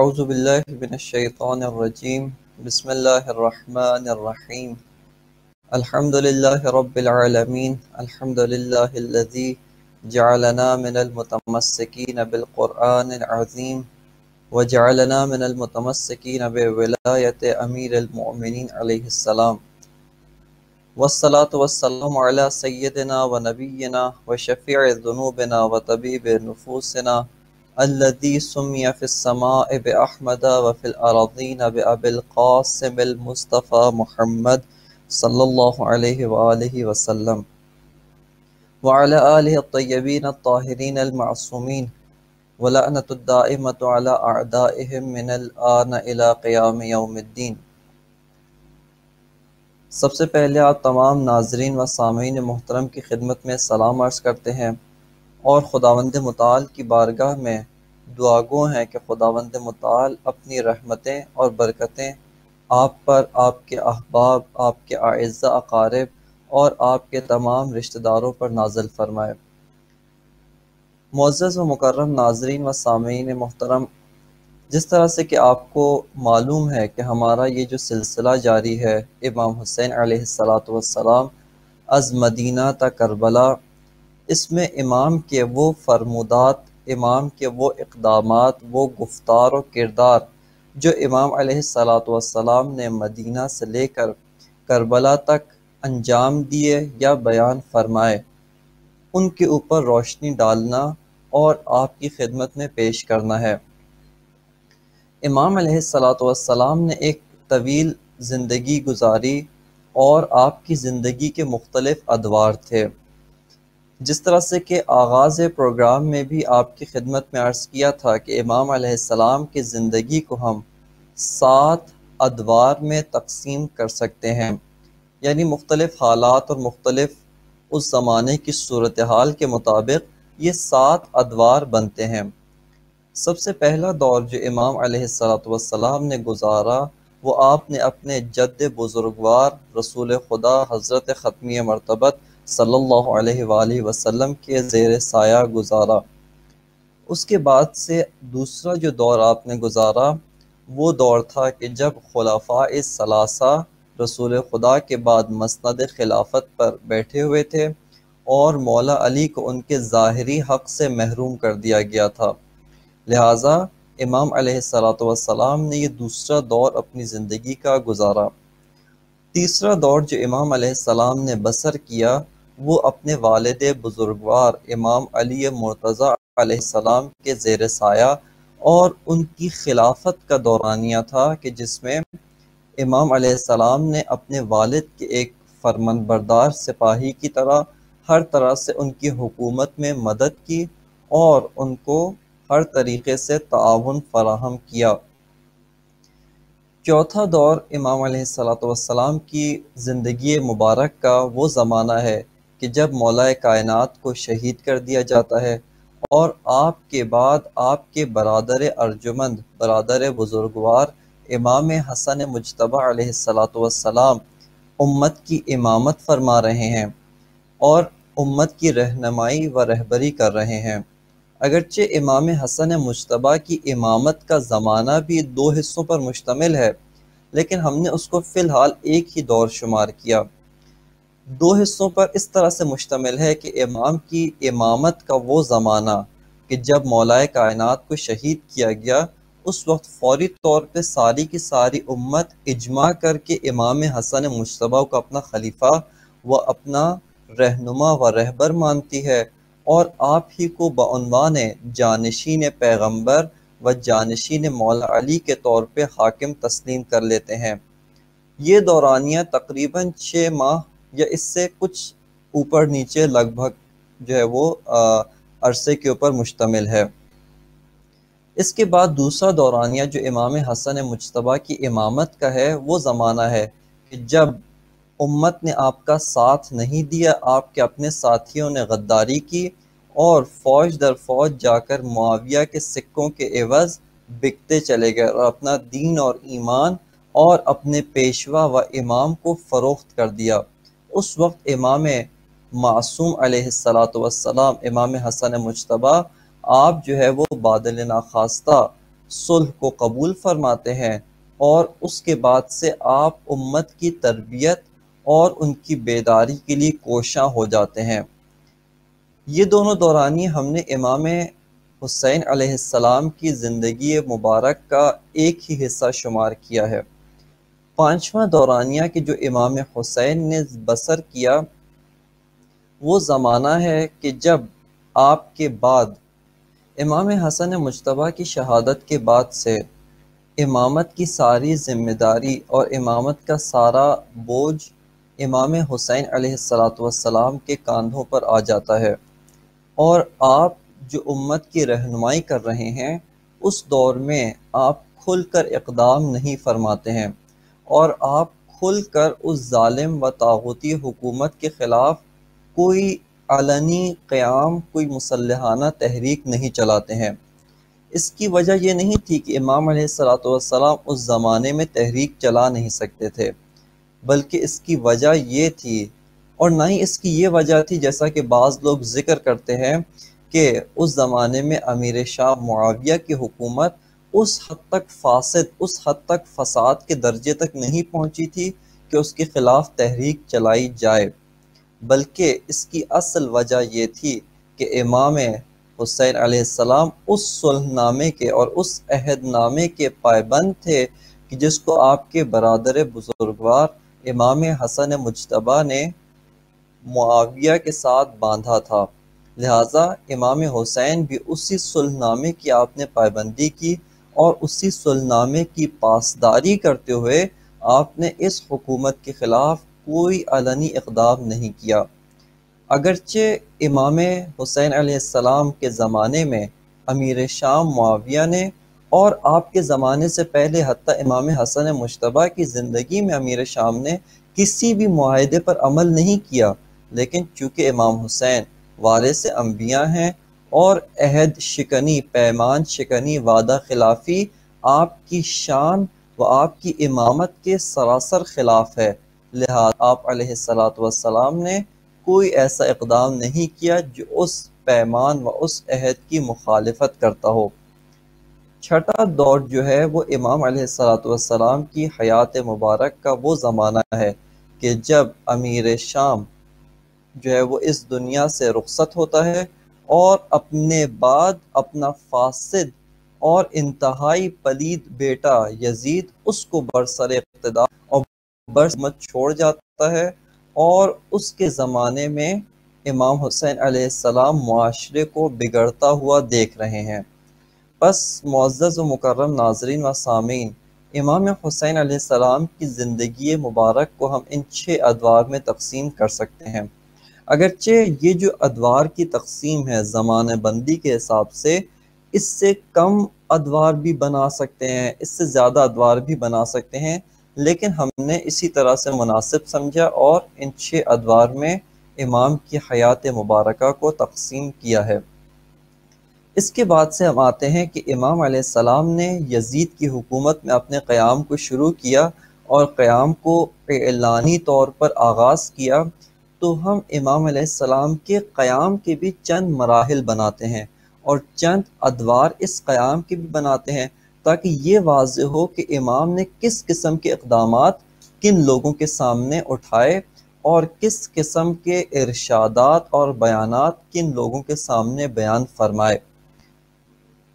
اعوذ باللہ من الشیطان الرجیم بسم اللہ الرحمن الرحیم الحمد للہ رب العالمین الحمد للہ الذی جعلنا من المتمسکین بالقرآن العظیم وجعلنا من المتمسکین بولایت امیر المؤمنین علیہ السلام والصلاة والسلام علی سیدنا و نبینا و شفیع ذنوبنا و طبیب نفوسنا الذي سمي في السماء بأحمد وفي الأراضين بأبي القاسم المصطفى محمد صلى الله عليه وآله وسلم وعلى آله الطيبين الطاهرين المعصومين ولعنة الدائمة على أعدائهم من الآن إلى قيام يوم الدين۔ سب سے پہلے آپ تمام ناظرین و سامعین محترم کی خدمت میں سلام عرض کرتے ہیں اور خداوند متعال کی بارگاہ میں دعا گو ہیں کہ خداوند متعال اپنی رحمتیں اور برکتیں آپ پر، آپ کے احباب، آپ کے اعزاء اقارب اور آپ کے تمام رشتہ داروں پر نازل فرمائے۔ معزز و مکرم ناظرین و سامعین محترم، جس طرح سے کہ آپ کو معلوم ہے کہ ہمارا یہ جو سلسلہ جاری ہے امام حسین علیہ السلام از مدینہ تا کربلا، اس میں امام کے وہ فرمودات، امام کے وہ اقدامات، وہ گفتار و کردار جو امام علیہ السلام نے مدینہ سے لے کر کربلا تک انجام دیے یا بیان فرمائے، ان کے اوپر روشنی ڈالنا اور آپ کی خدمت میں پیش کرنا ہے۔ امام علیہ السلام نے ایک طویل زندگی گزاری اور آپ کی زندگی کے مختلف ادوار تھے۔ جس طرح سے کہ آغاز پروگرام میں بھی آپ کی خدمت میں عرض کیا تھا کہ امام علیہ السلام کی زندگی کو ہم 7 ادوار میں تقسیم کر سکتے ہیں، یعنی مختلف حالات اور مختلف اس زمانے کی صورتحال کے مطابق یہ 7 ادوار بنتے ہیں۔ سب سے پہلا دور جو امام علیہ السلام نے گزارا وہ آپ نے اپنے جد بزرگوار رسول خدا حضرت ختمی مرتبت صلی اللہ علیہ وآلہ وسلم کے زیر سایہ گزارا۔ اس کے بعد سے دوسرا جو دور آپ نے گزارا وہ دور تھا کہ جب خلفاء ثلاثہ رسول خدا کے بعد مسند خلافت پر بیٹھے ہوئے تھے اور مولا علی کو ان کے ظاہری حق سے محروم کر دیا گیا تھا، لہٰذا امام علیہ السلام نے یہ دوسرا دور اپنی زندگی کا گزارا۔ تیسرا دور جو امام علیہ السلام نے بسر کیا وہ اپنے والد بزرگوار امام علی مرتضیٰ علیہ السلام کے زیر سایہ اور ان کی خلافت کا دورانیہ تھا کہ جس میں امام علیہ السلام نے اپنے والد کے ایک فرمان بردار سپاہی کی ہر طرح سے ان کی حکومت میں مدد کی اور ان کو ہر طریقے سے تعاون فراہم کیا۔ چوتھا دور امام علیہ السلام کی زندگی مبارک کا وہ زمانہ ہے کہ جب مولا کائنات کو شہید کر دیا جاتا ہے اور آپ کے بعد آپ کے برادر ارجمند، برادر بزرگوار امام حسن مجتبی علیہ السلام امت کی امامت فرما رہے ہیں اور امت کی رہنمائی و رہبری کر رہے ہیں۔ اگرچہ امام حسن مجتبی کی امامت کا زمانہ بھی 2 حصوں پر مشتمل ہے، لیکن ہم نے اس کو فی الحال ایک ہی دور شمار کیا۔ 2 حصوں پر اس طرح سے مشتمل ہے کہ امام کی امامت کا وہ زمانہ کہ جب مولا کائنات کو شہید کیا گیا، اس وقت فوری طور پہ ساری کی ساری امت اجماع کر کے امام حسن مجتبی کو اپنا خلیفہ و اپنا رہنما و رہبر مانتی ہے اور آپ ہی کو بعنوان جانشین پیغمبر و جانشین مولا علی کے طور پہ حاکم تسلیم کر لیتے ہیں۔ یہ دورانیہ تقریباً 6 ماہ یا اس سے کچھ اوپر نیچے لگ بھگ جو ہے وہ عرصے کے اوپر مشتمل ہے۔ اس کے بعد دوسرا دورانیہ جو امام حسن مجتبی کی امامت کا ہے وہ زمانہ ہے کہ جب امت نے آپ کا ساتھ نہیں دیا، آپ کے اپنے ساتھیوں نے غداری کی اور فوج در فوج جا کر معاویہ کے سکوں کے عوض بکتے چلے گئے اور اپنا دین اور ایمان اور اپنے پیشوا و امام کو فروخت کر دیا۔ اس وقت امام معصوم علیہ السلام امام حسن مجتبی آپ جو ہے وہ بادل ناخواستہ صلح کو قبول فرماتے ہیں اور اس کے بعد سے آپ امت کی تربیت اور ان کی بیداری کے لیے کوشاں ہو جاتے ہیں۔ یہ دونوں دورانی ہم نے امام حسین علیہ السلام کی زندگی مبارک کا ایک ہی حصہ شمار کیا ہے۔ پانچواں دورانیہ کہ جو امام حسین نے بسر کیا وہ زمانہ ہے کہ جب آپ کے بعد امام حسن مجتبیٰ کی شہادت کے بعد سے امامت کی ساری ذمہ داری اور امامت کا سارا بوجھ امام حسین علیہ السلام کے کاندھوں پر آ جاتا ہے، اور آپ جو امت کی رہنمائی کر رہے ہیں اس دور میں آپ کھل کر اقدام نہیں فرماتے ہیں، اور آپ کھل کر اس ظالم و طاغوتی حکومت کے خلاف کوئی علنی قیام، کوئی مسلحانہ تحریک نہیں چلاتے ہیں۔ اس کی وجہ یہ نہیں تھی کہ امام علیہ السلام اس زمانے میں تحریک چلا نہیں سکتے تھے، بلکہ اس کی وجہ یہ تھی، اور نہ ہی اس کی یہ وجہ تھی جیسا کہ بعض لوگ ذکر کرتے ہیں کہ اس زمانے میں امیر شام معاویہ کی حکومت اس حد تک فاسد، اس حد تک فساد کے درجے تک نہیں پہنچی تھی کہ اس کے خلاف تحریک چلائی جائے، بلکہ اس کی اصل وجہ یہ تھی کہ امام حسین علیہ السلام اس صلح نامے کے اور اس عہد نامے کے پائبند تھے کہ جس کو آپ کے برادر بزرگوار امام حسن مجتبیٰ نے معاویہ کے ساتھ باندھا تھا، لہٰذا امام حسین بھی اسی صلح نامے کی آپ نے پائبندی کی، اور اسی صلح نامے کی پاسداری کرتے ہوئے آپ نے اس حکومت کے خلاف کوئی علنی اقدام نہیں کیا۔ اگرچہ امام حسین علیہ السلام کے زمانے میں امیر شام معاویہ نے، اور آپ کے زمانے سے پہلے حتیٰ امام حسن مجتبیٰ کی زندگی میں امیر شام نے کسی بھی معاہدے پر عمل نہیں کیا، لیکن چونکہ امام حسین وارث انبیاء ہیں اور عہد شکنی، پیمان شکنی، وعدہ خلافی آپ کی شان و آپ کی امامت کے سراسر خلاف ہے، لہذا آپ علیہ السلام نے کوئی ایسا اقدام نہیں کیا جو اس پیمان و اس عہد کی مخالفت کرتا ہو۔ چھٹا دور جو ہے وہ امام علیہ السلام کی حیات مبارک کا وہ زمانہ ہے کہ جب امیر شام جو ہے وہ اس دنیا سے رخصت ہوتا ہے، اور اپنے بعد اپنا فاسد اور انتہائی پلید بیٹا یزید اس کو برسر اقتدار اور برحکومت چھوڑ جاتا ہے، اور اس کے زمانے میں امام حسین علیہ السلام معاشرے کو بگڑتا ہوا دیکھ رہے ہیں۔ بس معزز و مکرم ناظرین و سامعین، امام حسین علیہ السلام کی زندگی مبارک کو ہم ان 6 ادوار میں تقسیم کر سکتے ہیں۔ اگرچہ یہ جو ادوار کی تقسیم ہے زمانہ بندی کے حساب سے، اس سے کم ادوار بھی بنا سکتے ہیں، اس سے زیادہ ادوار بھی بنا سکتے ہیں، لیکن ہم نے اسی طرح سے مناسب سمجھا اور ان 6 ادوار میں امام کی حیات مبارکہ کو تقسیم کیا ہے۔ اس کے بعد سے ہم آتے ہیں کہ امام علیہ السلام نے یزید کی حکومت میں اپنے قیام کو شروع کیا اور قیام کو اعلانی طور پر آغاز کیا، تو ہم امام علیہ السلام کے قیام کے بھی چند مراحل بناتے ہیں اور چند ادوار اس قیام کے بھی بناتے ہیں، تاکہ یہ واضح ہو کہ امام نے کس قسم کے اقدامات کن لوگوں کے سامنے اٹھائے اور کس قسم کے ارشادات اور بیانات کن لوگوں کے سامنے بیان فرمائے۔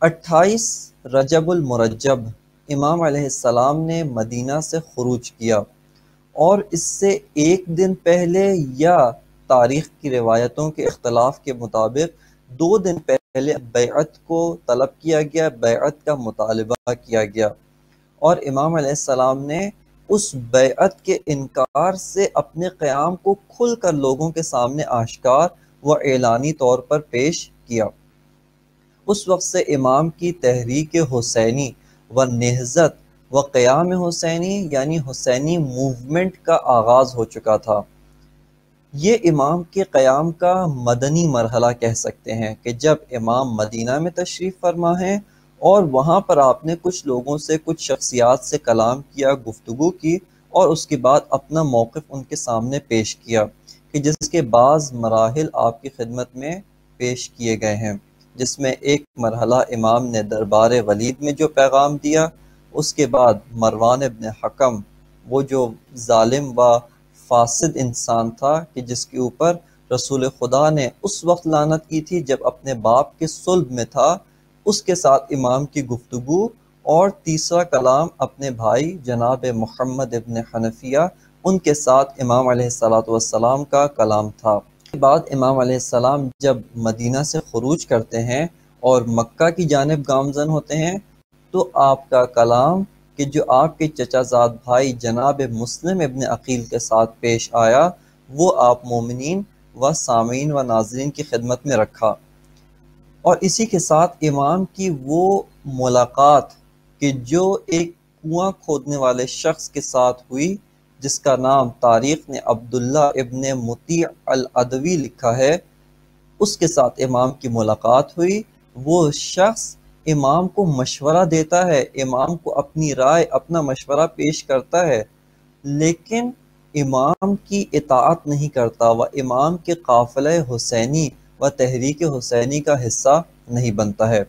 28 رجب المرجب امام علیہ السلام نے مدینہ سے خروج کیا، اور اس سے ایک دن پہلے یا تاریخ کی روایتوں کے اختلاف کے مطابق 2 دن پہلے بیعت کو طلب کیا گیا، بیعت کا مطالبہ کیا گیا، اور امام علیہ السلام نے اس بیعت کے انکار سے اپنے قیام کو کھل کر لوگوں کے سامنے آشکار و اعلانی طور پر پیش کیا۔ اس وقت سے امام کی تحریک حسینی و نہضت و قیام حسینی یعنی حسینی موومنٹ کا آغاز ہو چکا تھا۔ یہ امام کے قیام کا مدنی مرحلہ کہہ سکتے ہیں کہ جب امام مدینہ میں تشریف فرما ہیں اور وہاں پر آپ نے کچھ لوگوں سے، کچھ شخصیات سے کلام کیا، گفتگو کی، اور اس کے بعد اپنا موقف ان کے سامنے پیش کیا، کہ جس کے بعض مراحل آپ کی خدمت میں پیش کیے گئے ہیں۔ جس میں ایک مرحلہ امام نے دربار ولید میں جو پیغام دیا، اس کے بعد مروان ابن حکم، وہ جو ظالم و فاسد انسان تھا کہ جس کے اوپر رسول خدا نے اس وقت لعنت کی تھی جب اپنے باپ کے صلب میں تھا، اس کے ساتھ امام کی گفتگو، اور تیسرا کلام اپنے بھائی جناب محمد ابن حنفیہ ان کے ساتھ امام علیہ السلام کا کلام تھا۔ اس کے بعد امام علیہ السلام جب مدینہ سے خروج کرتے ہیں اور مکہ کی جانب گامزن ہوتے ہیں تو آپ کا کلام کہ جو آپ کے چچا زاد بھائی جناب مسلم ابن عقیل کے ساتھ پیش آیا، وہ آپ مومنین و سامعین و ناظرین کی خدمت میں رکھا۔ اور اسی کے ساتھ امام کی وہ ملاقات کہ جو ایک کنواں کھودنے والے شخص کے ساتھ ہوئی، جس کا نام تاریخ نے عبداللہ ابن مطیع العدوی لکھا ہے، اس کے ساتھ امام کی ملاقات ہوئی۔ وہ شخص امام کو مشورہ دیتا ہے، امام کو اپنی رائے، اپنا مشورہ پیش کرتا ہے، لیکن امام کی اطاعت نہیں کرتا، وہ امام کے قافلہ حسینی و تحریک حسینی کا حصہ نہیں بنتا ہے۔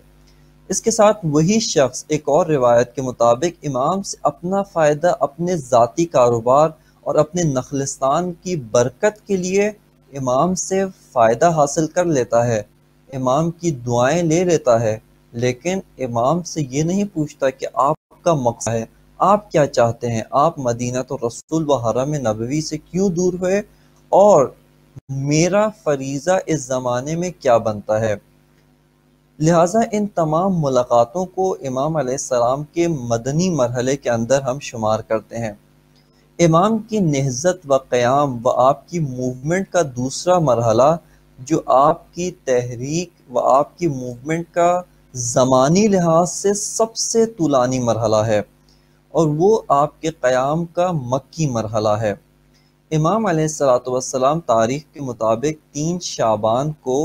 اس کے ساتھ وہی شخص ایک اور روایت کے مطابق امام سے اپنا فائدہ، اپنے ذاتی کاروبار اور اپنے نخلستان کی برکت کے لیے امام سے فائدہ حاصل کر لیتا ہے، امام کی دعائیں لے لیتا ہے، لیکن امام سے یہ نہیں پوچھتا کہ آپ کا مقصد ہے، آپ کیا چاہتے ہیں، آپ مدینہ الرسول و حرم نبوی سے کیوں دور ہوئے، اور میرا فریضہ اس زمانے میں کیا بنتا ہے۔ لہٰذا ان تمام ملاقاتوں کو امام علیہ السلام کے مدنی مرحلے کے اندر ہم شمار کرتے ہیں۔ امام کی نہضت و قیام و آپ کی موومنٹ کا دوسرا مرحلہ جو آپ کی تحریک و آپ کی موومنٹ کا زمانی لحاظ سے سب سے طولانی مرحلہ ہے، اور وہ آپ کے قیام کا مکی مرحلہ ہے۔ امام علیہ السلام تاریخ کے مطابق 3 شعبان کو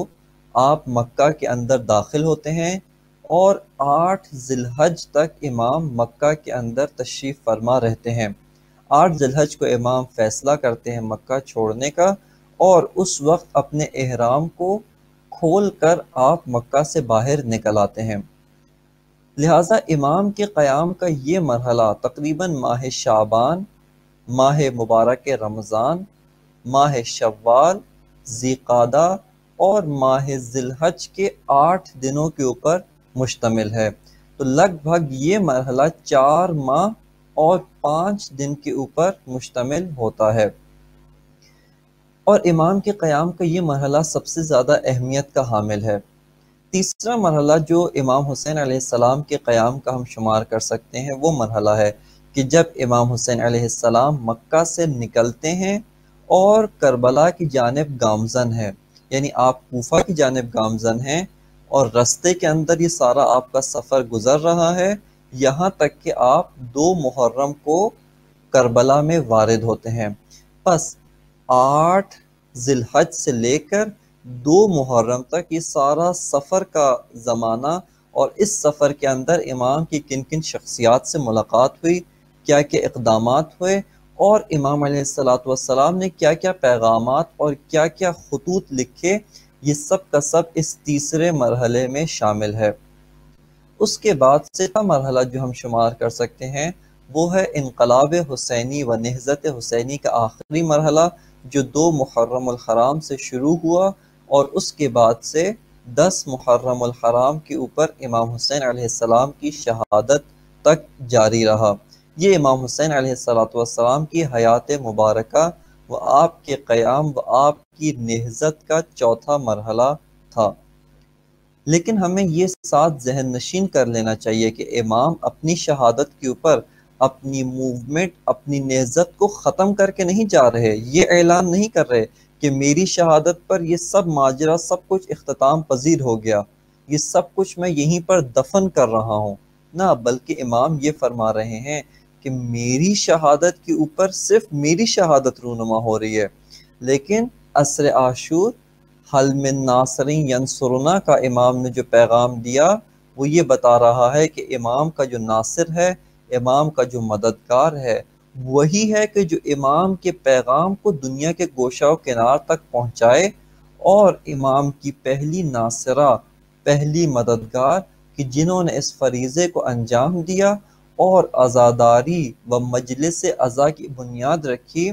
آپ مکہ کے اندر داخل ہوتے ہیں، اور 8 ذی الحج تک امام مکہ کے اندر تشریف فرما رہتے ہیں۔ 8 ذی الحج کو امام فیصلہ کرتے ہیں مکہ چھوڑنے کا، اور اس وقت اپنے احرام کو کھول کر آپ مکہ سے باہر نکل آتے ہیں۔ لہٰذا امام کے قیام کا یہ مرحلہ تقریباً ماہ شعبان، ماہ مبارک رمضان، ماہ شوال، ذی قعدہ اور ماہ ذی الحج کے 8 دنوں کے اوپر مشتمل ہے۔ تو لگ بھگ یہ مرحلہ 4 ماہ اور 5 دن کے اوپر مشتمل ہوتا ہے، اور امام کے قیام کا یہ مرحلہ سب سے زیادہ اہمیت کا حامل ہے۔ تیسرا مرحلہ جو امام حسین علیہ السلام کے قیام کا ہم شمار کر سکتے ہیں، وہ مرحلہ ہے کہ جب امام حسین علیہ السلام مکہ سے نکلتے ہیں اور کربلا کی جانب گامزن ہیں، یعنی آپ کوفہ کی جانب گامزن ہیں، اور رستے کے اندر یہ سارا آپ کا سفر گزر رہا ہے، یہاں تک کہ آپ 2 محرم کو کربلا میں وارد ہوتے ہیں۔ پس 8 ذی الحج سے لے کر 2 محرم تک یہ سارا سفر کا زمانہ، اور اس سفر کے اندر امام کی کن کن شخصیات سے ملاقات ہوئی، کیا کیا اقدامات ہوئے، اور امام علیہ السلام نے کیا کیا پیغامات اور کیا کیا خطوط لکھے، یہ سب کا سب اس تیسرے مرحلے میں شامل ہے۔ اس کے بعد سے مرحلہ جو ہم شمار کر سکتے ہیں وہ ہے انقلاب حسینی و نہضت حسینی کا آخری مرحلہ، جو 2 محرم الحرام سے شروع ہوا اور اس کے بعد سے 10 محرم الحرام کے اوپر امام حسین علیہ السلام کی شہادت تک جاری رہا۔ یہ امام حسین علیہ السلام کی حیات مبارکہ و آپ کے قیام و آپ کی نہضت کا چوتھا مرحلہ تھا۔ لیکن ہمیں یہ ساتھ ذہن نشین کر لینا چاہیے کہ امام اپنی شہادت کے اوپر اپنی موومنٹ، اپنی نہضت کو ختم کر کے نہیں جا رہے، یہ اعلان نہیں کر رہے کہ میری شہادت پر یہ سب ماجرا، سب کچھ اختتام پذیر ہو گیا، یہ سب کچھ میں یہیں پر دفن کر رہا ہوں، نہ، بلکہ امام یہ فرما رہے ہیں کہ میری شہادت کے اوپر صرف میری شہادت رونما ہو رہی ہے، لیکن عصر عاشور حل من ناصر ینصرنا کا امام نے جو پیغام دیا وہ یہ بتا رہا ہے کہ امام کا جو ناصر ہے، امام کا جو مددگار ہے، وہی ہے کہ جو امام کے پیغام کو دنیا کے گوشہ و کنار تک پہنچائے، اور امام کی پہلی ناصرہ پہلی مددگار کہ جنہوں نے اس فریضے کو انجام دیا اور عزاداری و مجلس عزا کی بنیاد رکھی،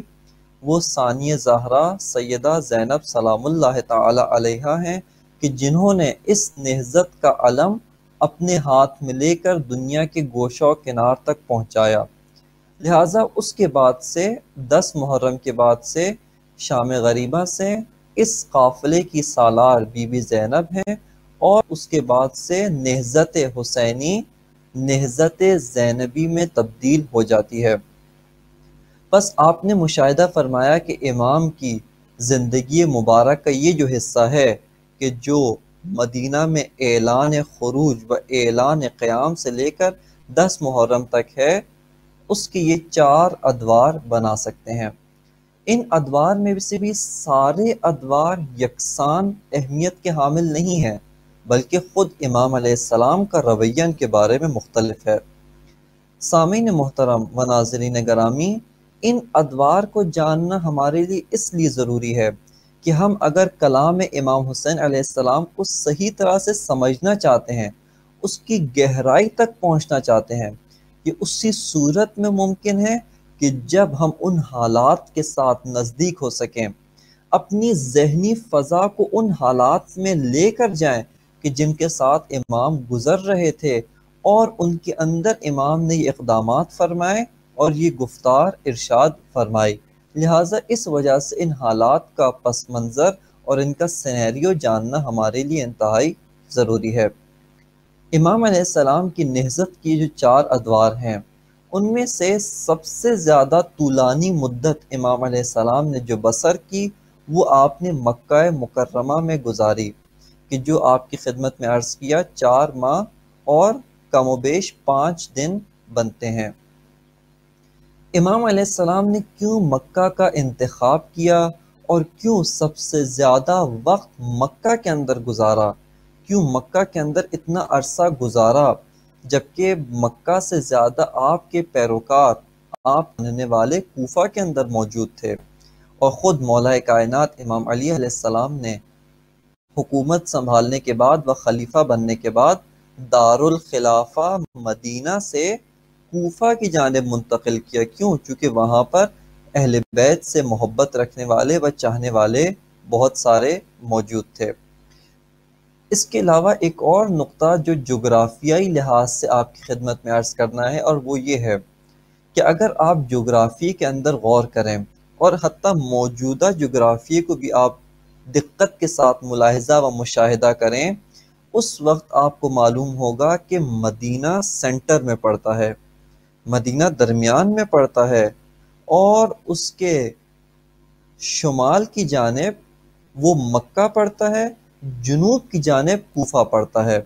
وہ ثانیہ زہرا سیدہ زینب سلام اللہ تعالی علیہا ہیں کہ جنہوں نے اس نہضت کا علم اپنے ہاتھ میں لے کر دنیا کے گوشہ و کنار تک پہنچایا۔ لہٰذا اس کے بعد سے 10 محرم کے بعد سے شام غریبہ سے اس قافلے کی سالار بی بی زینب ہیں، اور اس کے بعد سے نہضت حسینی نہضت زینبی میں تبدیل ہو جاتی ہے۔ بس آپ نے مشاہدہ فرمایا کہ امام کی زندگی مبارک کا یہ جو حصہ ہے کہ جو مدینہ میں اعلان خروج و اعلان قیام سے لے کر 10 محرم تک ہے، اس کے یہ 4 ادوار بنا سکتے ہیں۔ ان ادوار میں سے بھی سارے ادوار یکساں اہمیت کے حامل نہیں ہیں، بلکہ خود امام علیہ السلام کا رویہ ان کے بارے میں مختلف ہے۔ سامعین محترم و ناظرین گرامی، ان ادوار کو جاننا ہمارے لیے اس لیے ضروری ہے کہ ہم اگر کلام امام حسین علیہ السلام کو صحیح طرح سے سمجھنا چاہتے ہیں، اس کی گہرائی تک پہنچنا چاہتے ہیں، یہ اسی صورت میں ممکن ہے کہ جب ہم ان حالات کے ساتھ نزدیک ہو سکیں، اپنی ذہنی فضا کو ان حالات میں لے کر جائیں کہ جن کے ساتھ امام گزر رہے تھے، اور ان کے اندر امام نے یہ اقدامات فرمائے اور یہ گفتار ارشاد فرمائی۔ لہٰذا اس وجہ سے ان حالات کا پس منظر اور ان کا سینیریو جاننا ہمارے لیے انتہائی ضروری ہے۔ امام علیہ السلام کی نہضت کی جو 4 ادوار ہیں، ان میں سے سب سے زیادہ طولانی مدت امام علیہ السلام نے جو بسر کی، وہ آپ نے مکہ مکرمہ میں گزاری، کہ جو آپ کی خدمت میں عرض کیا 4 ماہ اور کم و بیش 5 دن بنتے ہیں۔ امام علیہ السلام نے کیوں مکہ کا انتخاب کیا اور کیوں سب سے زیادہ وقت مکہ کے اندر گزارا، کیوں مکہ کے اندر اتنا عرصہ گزارا، جبکہ مکہ سے زیادہ آپ کے پیروکار، آپ ماننے والے کوفہ کے اندر موجود تھے، اور خود مولا کائنات امام علی علیہ السلام نے حکومت سنبھالنے کے بعد و خلیفہ بننے کے بعد دارالخلافہ مدینہ سے کوفہ کی جانب منتقل کیا۔ کیوں؟ چونکہ وہاں پر اہل بیت سے محبت رکھنے والے و چاہنے والے بہت سارے موجود تھے۔ اس کے علاوہ ایک اور نقطہ جو جغرافیائی لحاظ سے آپ کی خدمت میں عرض کرنا ہے، اور وہ یہ ہے کہ اگر آپ جغرافی کے اندر غور کریں اور حتیٰ موجودہ جغرافی کو بھی آپ دقت کے ساتھ ملاحظہ و مشاہدہ کریں، اس وقت آپ کو معلوم ہوگا کہ مدینہ سینٹر میں پڑتا ہے، مدینہ درمیان میں پڑتا ہے، اور اس کے شمال کی جانب وہ مکہ پڑتا ہے، جنوب کی جانب کوفہ پڑتا ہے۔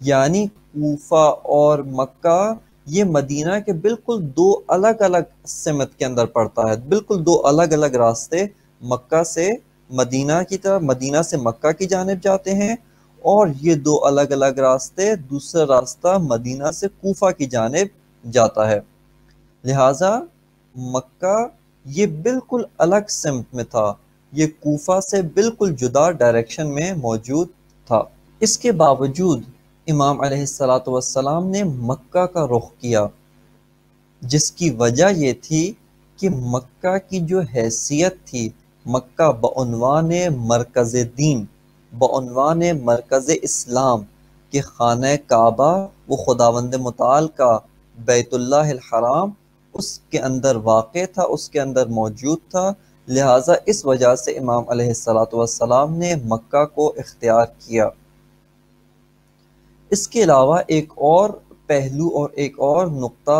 یعنی کوفہ اور مکہ یہ مدینہ کے بالکل 2 الگ الگ سمت کے اندر پڑتا ہے، بالکل 2 الگ الگ راستے مکہ سے مدینہ کی طرف، مدینہ سے مکہ کی جانب جاتے ہیں، اور یہ 2 الگ الگ راستے، دوسرا راستہ مدینہ سے کوفہ کی جانب جاتا ہے۔ لہٰذا مکہ یہ بالکل الگ سمت میں تھا، یہ کوفہ سے بالکل جدا ڈائریکشن میں موجود تھا۔ اس کے باوجود امام علیہ السلام نے مکہ کا رخ کیا، جس کی وجہ یہ تھی کہ مکہ کی جو حیثیت تھی، مکہ بعنوان مرکز دین، بعنوان مرکز اسلام، کہ خانہ کعبہ وہ خداوند متعال کا بیت اللہ الحرام اس کے اندر واقع تھا، اس کے اندر موجود تھا۔ لہٰذا اس وجہ سے امام علیہ السلام نے مکہ کو اختیار کیا۔ اس کے علاوہ ایک اور پہلو اور ایک اور نقطہ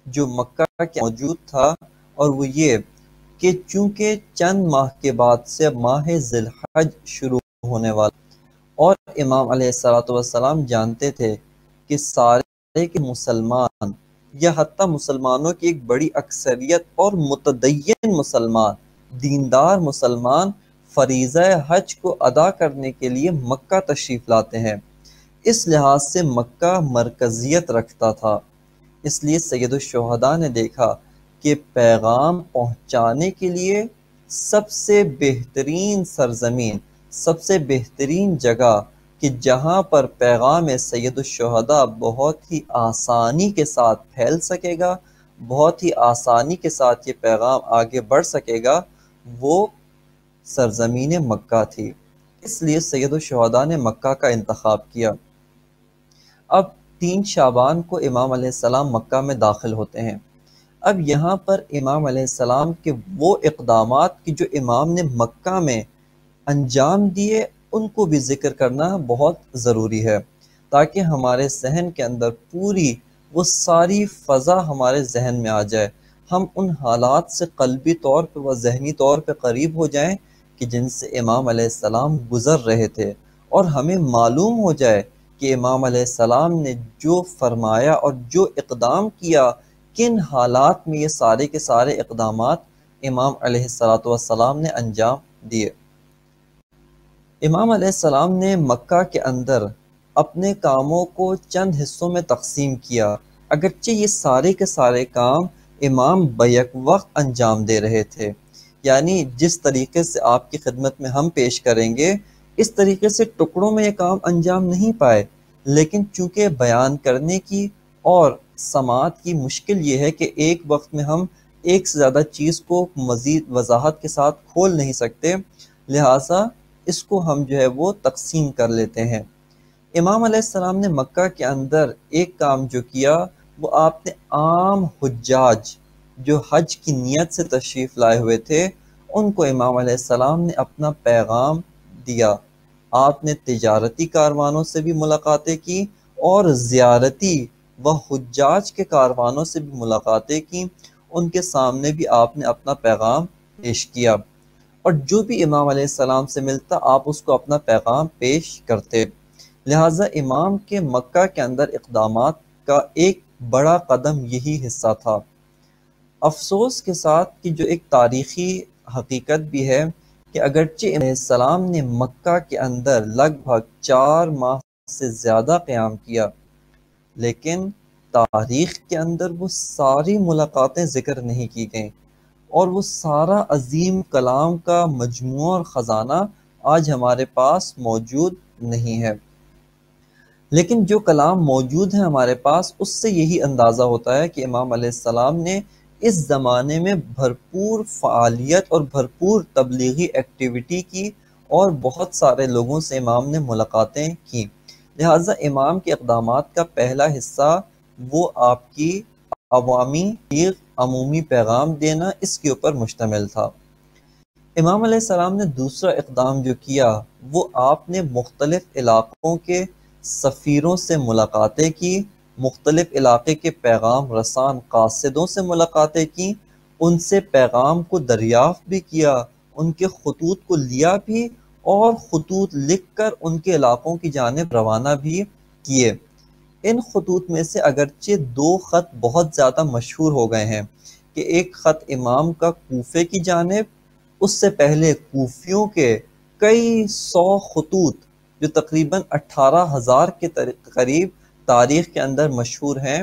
جو مکہ کے موجود تھا، اور وہ یہ کہ چونکہ چند ماہ کے بعد سے ماہ ذی الحج شروع ہونے والا، اور امام علیہ السلام جانتے تھے کہ سارے کے مسلمان یا حتیٰ مسلمانوں کی ایک بڑی اکثریت اور متدین مسلمان، دیندار مسلمان فریضہ حج کو ادا کرنے کے لیے مکہ تشریف لاتے ہیں، اس لحاظ سے مکہ مرکزیت رکھتا تھا۔ اس لیے سید الشہداء نے دیکھا کہ پیغام پہنچانے کے لیے سب سے بہترین سرزمین، سب سے بہترین جگہ کہ جہاں پر پیغام سید الشہداء بہت ہی آسانی کے ساتھ پھیل سکے گا، بہت ہی آسانی کے ساتھ یہ پیغام آگے بڑھ سکے گا، وہ سرزمین مکہ تھی۔ اس لیے سید الشہداء نے مکہ کا انتخاب کیا۔ اب 3 شعبان کو امام علیہ السلام مکہ میں داخل ہوتے ہیں۔ اب یہاں پر امام علیہ السلام کے وہ اقدامات کی جو امام نے مکہ میں انجام دیے، ان کو بھی ذکر کرنا بہت ضروری ہے، تاکہ ہمارے ذہن کے اندر پوری وہ ساری فضا ہمارے ذہن میں آ جائے، ہم ان حالات سے قلبی طور پہ و ذہنی طور پہ قریب ہو جائیں کہ جن سے امام علیہ السلام گزر رہے تھے، اور ہمیں معلوم ہو جائے کہ امام علیہ السلام نے جو فرمایا اور جو اقدام کیا، کن حالات میں یہ سارے کے سارے اقدامات امام علیہ السلام نے انجام دیے۔ امام علیہ السلام نے مکہ کے اندر اپنے کاموں کو چند حصوں میں تقسیم کیا، اگرچہ یہ سارے کے سارے کام امام بیک وقت انجام دے رہے تھے، یعنی جس طریقے سے آپ کی خدمت میں ہم پیش کریں گے اس طریقے سے ٹکڑوں میں یہ کام انجام نہیں پائے، لیکن چونکہ بیان کرنے کی اور سماعت کی مشکل یہ ہے کہ ایک وقت میں ہم ایک سے زیادہ چیز کو مزید وضاحت کے ساتھ کھول نہیں سکتے، لہٰذا اس کو ہم جو ہے وہ تقسیم کر لیتے ہیں۔ امام علیہ السلام نے مکہ کے اندر ایک کام جو کیا، وہ آپ نے عام حجاج جو حج کی نیت سے تشریف لائے ہوئے تھے، ان کو امام علیہ السلام نے اپنا پیغام دیا۔ آپ نے تجارتی کاروانوں سے بھی ملاقاتیں کی اور زیارتی و حجاج کے کاروانوں سے بھی ملاقاتیں کی، ان کے سامنے بھی آپ نے اپنا پیغام پیش کیا، اور جو بھی امام علیہ السلام سے ملتا آپ اس کو اپنا پیغام پیش کرتے۔ لہٰذا امام کے مکہ کے اندر اقدامات کا ایک بڑا قدم یہی حصہ تھا۔ افسوس کے ساتھ کہ جو ایک تاریخی حقیقت بھی ہے کہ اگرچہ امام علیہ السلام نے مکہ کے اندر لگ بھگ 4 ماہ سے زیادہ قیام کیا، لیکن تاریخ کے اندر وہ ساری ملاقاتیں ذکر نہیں کی گئیں، اور وہ سارا عظیم کلام کا مجموعہ اور خزانہ آج ہمارے پاس موجود نہیں ہے۔ لیکن جو کلام موجود ہے ہمارے پاس، اس سے یہی اندازہ ہوتا ہے کہ امام علیہ السلام نے اس زمانے میں بھرپور فعالیت اور بھرپور تبلیغی ایکٹیویٹی کی، اور بہت سارے لوگوں سے امام نے ملاقاتیں کی۔ لہٰذا امام کے اقدامات کا پہلا حصہ وہ آپ کی عوامی عمومی پیغام دینا، اس کے اوپر مشتمل تھا۔ امام علیہ السلام نے دوسرا اقدام جو کیا، وہ آپ نے مختلف علاقوں کے سفیروں سے ملاقاتیں کی، مختلف علاقے کے پیغام رسان قاصدوں سے ملاقاتیں کی، ان سے پیغام کو دریافت بھی کیا، ان کے خطوط کو لیا بھی، اور خطوط لکھ کر ان کے علاقوں کی جانب روانہ بھی کیے۔ ان خطوط میں سے اگرچہ 2 خط بہت زیادہ مشہور ہو گئے ہیں، کہ ایک خط امام کا کوفے کی جانب، اس سے پہلے کوفیوں کے کئی 100 خطوط جو تقریباً 18,000 کے قریب تاریخ کے اندر مشہور ہیں،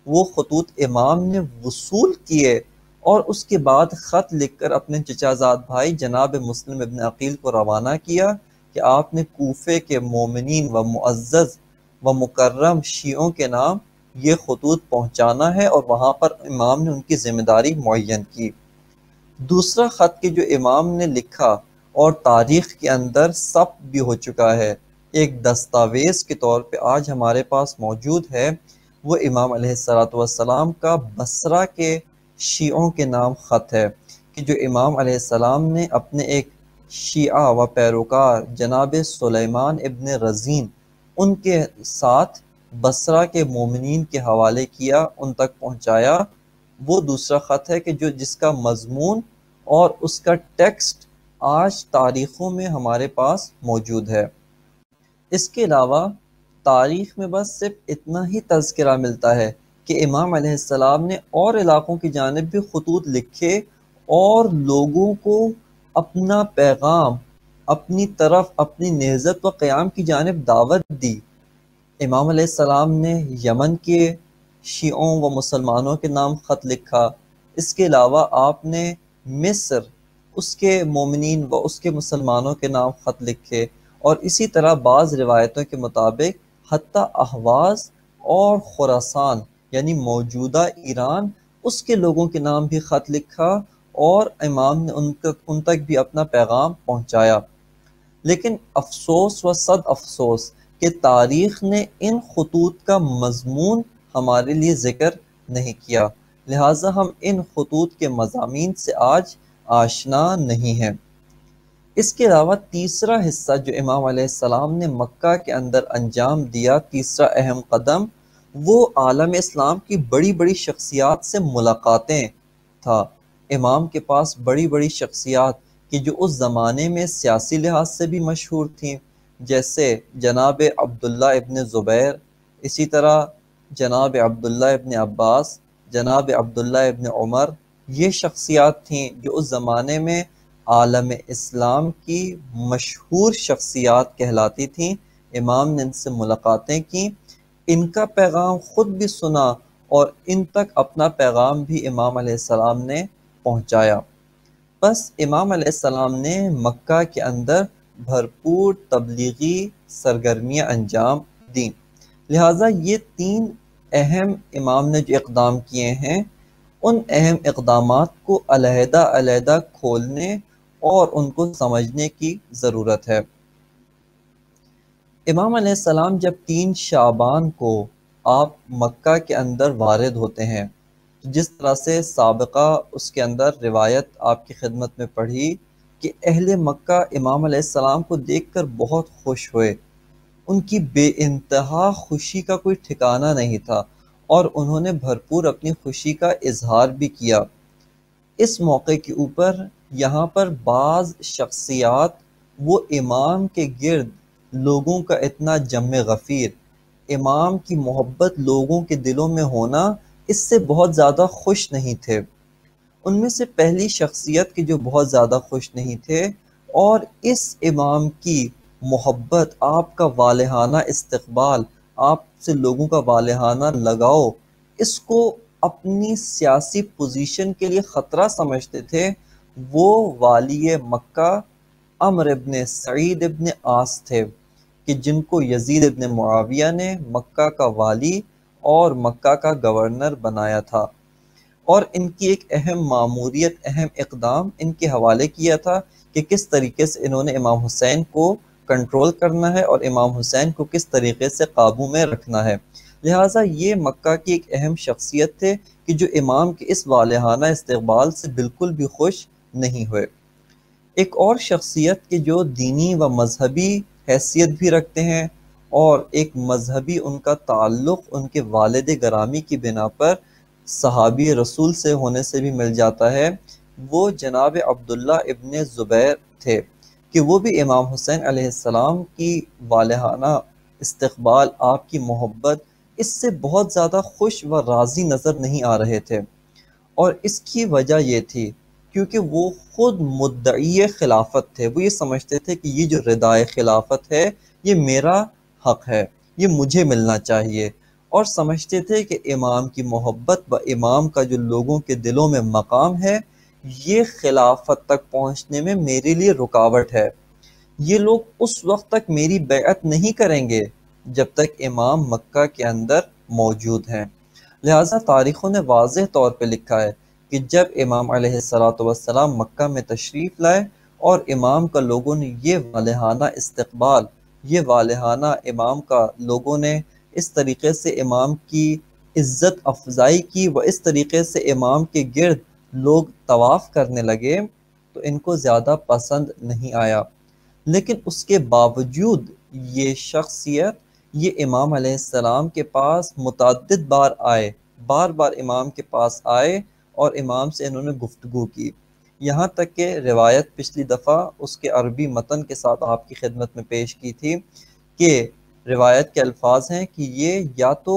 وہ خطوط امام نے وصول کیے، اور اس کے بعد خط لکھ کر اپنے چچا زاد بھائی جناب مسلم ابن عقیل کو روانہ کیا کہ آپ نے کوفے کے مومنین و معزز و مکرم شیعوں کے نام یہ خطوط پہنچانا ہے، اور وہاں پر امام نے ان کی ذمہ داری معین کی۔ دوسرا خط کہ جو امام نے لکھا اور تاریخ کے اندر ثبت بھی ہو چکا ہے، ایک دستاویز کے طور پہ آج ہمارے پاس موجود ہے، وہ امام علیہ السلام کا بصرہ کے شیعوں کے نام خط ہے، کہ جو امام علیہ السلام نے اپنے ایک شیعہ و پیروکار جناب سلیمان ابن رزین ان کے ساتھ بصرہ کے مومنین کے حوالے کیا، ان تک پہنچایا۔ وہ دوسرا خط ہے کہ جس کا مضمون اور اس کا ٹیکسٹ آج تاریخوں میں ہمارے پاس موجود ہے۔ اس کے علاوہ تاریخ میں بس صرف اتنا ہی تذکرہ ملتا ہے کہ امام علیہ السلام نے اور علاقوں کی جانب بھی خطوط لکھے، اور لوگوں کو اپنا پیغام اپنی طرف، اپنی نہضت و قیام کی جانب دعوت دی۔ امام علیہ السلام نے یمن کے شیعوں و مسلمانوں کے نام خط لکھا، اس کے علاوہ آپ نے مصر، اس کے مومنین و اس کے مسلمانوں کے نام خط لکھے، اور اسی طرح بعض روایتوں کے مطابق حتیٰ اہواز اور خراسان یعنی موجودہ ایران اس کے لوگوں کے نام بھی خط لکھا اور امام نے ان تک بھی اپنا پیغام پہنچایا۔ لیکن افسوس و صد افسوس کہ تاریخ نے ان خطوط کا مضمون ہمارے لیے ذکر نہیں کیا، لہٰذا ہم ان خطوط کے مضامین سے آج آشنا نہیں ہیں۔ اس کے علاوہ تیسرا حصہ جو امام علیہ السلام نے مکہ کے اندر انجام دیا، تیسرا اہم قدم، وہ عالم اسلام کی بڑی بڑی شخصیات سے ملاقاتیں تھا۔ امام کے پاس بڑی بڑی شخصیات کہ جو اس زمانے میں سیاسی لحاظ سے بھی مشہور تھیں، جیسے جناب عبداللہ ابن زبیر، اسی طرح جناب عبداللہ ابن عباس، جناب عبداللہ ابن عمر، یہ شخصیات تھیں جو اس زمانے میں عالم اسلام کی مشہور شخصیات کہلاتی تھیں۔ امام نے ان سے ملاقاتیں کیں، ان کا پیغام خود بھی سنا اور ان تک اپنا پیغام بھی امام علیہ السلام نے پہنچایا۔ بس امام علیہ السلام نے مکہ کے اندر بھرپور تبلیغی سرگرمیاں انجام دیں، لہٰذا یہ تین اہم امام نے جو اقدام کیے ہیں، ان اہم اقدامات کو علیحدہ علیحدہ کھولنے اور ان کو سمجھنے کی ضرورت ہے۔ امام علیہ السلام جب 3 شعبان کو آپ مکہ کے اندر وارد ہوتے ہیں، جس طرح سے سابقہ اس کے اندر روایت آپ کی خدمت میں پڑھی کہ اہل مکہ امام علیہ السلام کو دیکھ کر بہت خوش ہوئے، ان کی بے انتہا خوشی کا کوئی ٹھکانہ نہیں تھا اور انہوں نے بھرپور اپنی خوشی کا اظہار بھی کیا۔ اس موقع کے اوپر یہاں پر بعض شخصیات وہ امام کے گرد لوگوں کا اتنا جم غفیر، امام کی محبت لوگوں کے دلوں میں ہونا، اس سے بہت زیادہ خوش نہیں تھے۔ ان میں سے پہلی شخصیت کے جو بہت زیادہ خوش نہیں تھے اور اس امام کی محبت، آپ کا والہانہ استقبال، آپ سے لوگوں کا والہانہ لگاؤ، اس کو اپنی سیاسی پوزیشن کے لیے خطرہ سمجھتے تھے، وہ والی مکہ عمرو ابن سعید ابن عاص تھے کہ جن کو یزید ابن معاویہ نے مکہ کا والی اور مکہ کا گورنر بنایا تھا، اور ان کی ایک اہم ماموریت، اہم اقدام ان کے حوالے کیا تھا کہ کس طریقے سے انہوں نے امام حسین کو کنٹرول کرنا ہے اور امام حسین کو کس طریقے سے قابو میں رکھنا ہے۔ لہٰذا یہ مکہ کی ایک اہم شخصیت تھے کہ جو امام کے اس والہانہ استقبال سے بالکل بھی خوش نہیں ہوئے۔ ایک اور شخصیت کہ جو دینی و مذہبی حیثیت بھی رکھتے ہیں اور ایک مذہبی ان کا تعلق ان کے والد گرامی کی بنا پر صحابی رسول سے ہونے سے بھی مل جاتا ہے، وہ جناب عبداللہ ابن زبیر تھے کہ وہ بھی امام حسین علیہ السلام کی والہانہ استقبال، آپ کی محبت، اس سے بہت زیادہ خوش و راضی نظر نہیں آ رہے تھے، اور اس کی وجہ یہ تھی کیونکہ وہ خود مدعی خلافت تھے۔ وہ یہ سمجھتے تھے کہ یہ جو ردائے خلافت ہے یہ میرا حق ہے، یہ مجھے ملنا چاہیے، اور سمجھتے تھے کہ امام کی محبت و امام کا جو لوگوں کے دلوں میں مقام ہے، یہ خلافت تک پہنچنے میں میرے لیے رکاوٹ ہے، یہ لوگ اس وقت تک میری بیعت نہیں کریں گے جب تک امام مکہ کے اندر موجود ہیں۔ لہٰذا تاریخوں نے واضح طور پہ لکھا ہے کہ جب امام علیہ السلام مکہ میں تشریف لائے اور امام کا لوگوں نے یہ والہانہ استقبال، یہ والہانہ امام کا لوگوں نے اس طریقے سے امام کی عزت افزائی کی و اس طریقے سے امام کے گرد لوگ طواف کرنے لگے تو ان کو زیادہ پسند نہیں آیا، لیکن اس کے باوجود یہ شخصیت، یہ امام علیہ السلام کے پاس متعدد بار آئے، بار بار امام کے پاس آئے اور امام سے انہوں نے گفتگو کی، یہاں تک کہ روایت پچھلی دفعہ اس کے عربی متن کے ساتھ آپ کی خدمت میں پیش کی تھی کہ روایت کے الفاظ ہیں کہ یہ یا تو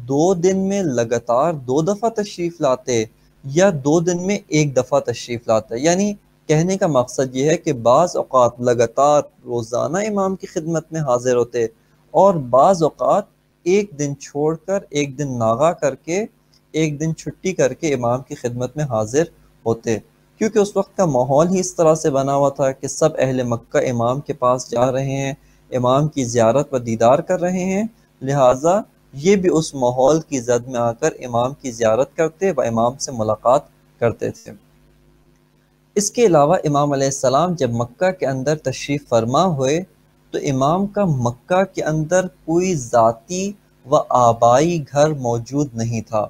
2 دن میں لگاتار 2 دفعہ تشریف لاتے یا 2 دن میں 1 دفعہ تشریف لاتے، یعنی کہنے کا مقصد یہ ہے کہ بعض اوقات لگاتار روزانہ امام کی خدمت میں حاضر ہوتے اور بعض اوقات 1 دن چھوڑ کر 1 دن ناغہ کر کے 1 دن چھٹی کر کے امام کی خدمت میں حاضر ہوتے۔ کیونکہ اس وقت کا ماحول ہی اس طرح سے بنا ہوا تھا کہ سب اہل مکہ امام کے پاس جا رہے ہیں، امام کی زیارت و دیدار کر رہے ہیں، لہٰذا یہ بھی اس ماحول کی زد میں آ کر امام کی زیارت کرتے و امام سے ملاقات کرتے تھے۔ اس کے علاوہ امام علیہ السلام جب مکہ کے اندر تشریف فرما ہوئے تو امام کا مکہ کے اندر کوئی ذاتی و آبائی گھر موجود نہیں تھا۔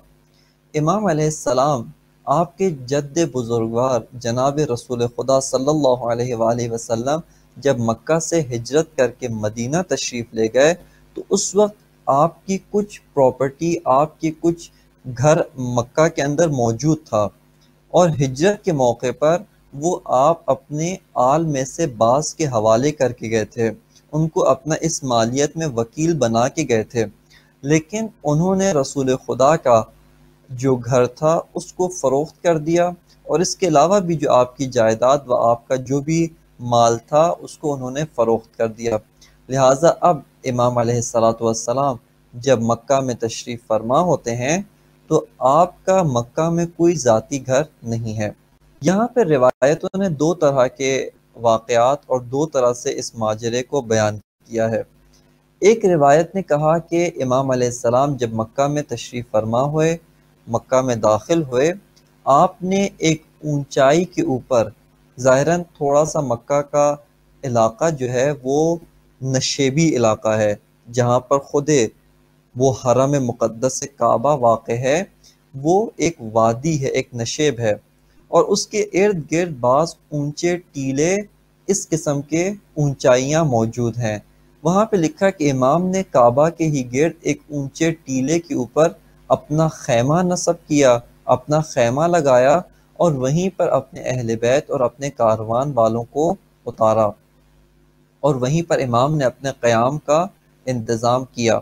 امام علیہ السلام آپ کے جد بزرگوار جناب رسول خدا صلی اللہ علیہ وآلہ وسلم جب مکہ سے ہجرت کر کے مدینہ تشریف لے گئے تو اس وقت آپ کی کچھ پراپرٹی، آپ کی کچھ گھر مکہ کے اندر موجود تھا، اور ہجرت کے موقع پر وہ آپ اپنے آل میں سے بعض کے حوالے کر کے گئے تھے، ان کو اپنا اس مالیت میں وکیل بنا کے گئے تھے، لیکن انہوں نے رسول خدا کا جو گھر تھا اس کو فروخت کر دیا، اور اس کے علاوہ بھی جو آپ کی جائیداد و آپ کا جو بھی مال تھا اس کو انہوں نے فروخت کر دیا۔ لہٰذا اب امام علیہ السلام جب مکہ میں تشریف فرما ہوتے ہیں تو آپ کا مکہ میں کوئی ذاتی گھر نہیں ہے۔ یہاں پہ روایتوں نے دو طرح کے واقعات اور دو طرح سے اس ماجرے کو بیان کیا ہے۔ ایک روایت نے کہا کہ امام علیہ السلام جب مکہ میں تشریف فرما ہوئے، مکہ میں داخل ہوئے، آپ نے ایک اونچائی کے اوپر، ظاہراً تھوڑا سا مکہ کا علاقہ جو ہے وہ نشیبی علاقہ ہے، جہاں پر خود وہ حرم مقدس کعبہ واقع ہے، وہ ایک وادی ہے، ایک نشیب ہے، اور اس کے ارد گرد بعض اونچے ٹیلے اس قسم کے اونچائیاں موجود ہیں۔ وہاں پہ لکھا کہ امام نے کعبہ کے ہی گرد ایک اونچے ٹیلے کے اوپر اپنا خیمہ نصب کیا، اپنا خیمہ لگایا، اور وہیں پر اپنے اہل بیت اور اپنے کاروان والوں کو اتارا، اور وہیں پر امام نے اپنے قیام کا انتظام کیا۔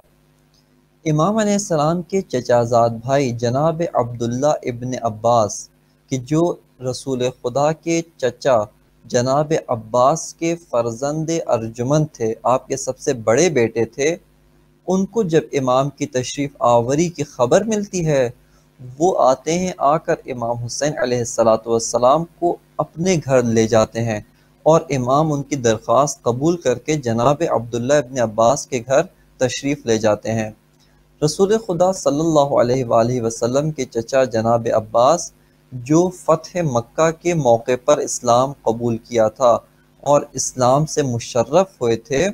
امام علیہ السلام کے چچا زاد بھائی جناب عبداللہ ابن عباس کہ جو رسول خدا کے چچا جناب عباس کے فرزند ارجمند تھے، آپ کے سب سے بڑے بیٹے تھے، ان کو جب امام کی تشریف آوری کی خبر ملتی ہے، وہ آتے ہیں، آ کر امام حسین علیہ السلام کو اپنے گھر لے جاتے ہیں، اور امام ان کی درخواست قبول کر کے جناب عبداللہ ابن عباس کے گھر تشریف لے جاتے ہیں۔ رسول خدا صلی اللہ علیہ وآلہ وسلم کے چچا جناب عباس جو فتح مکہ کے موقع پر اسلام قبول کیا تھا اور اسلام سے مشرف ہوئے تھے،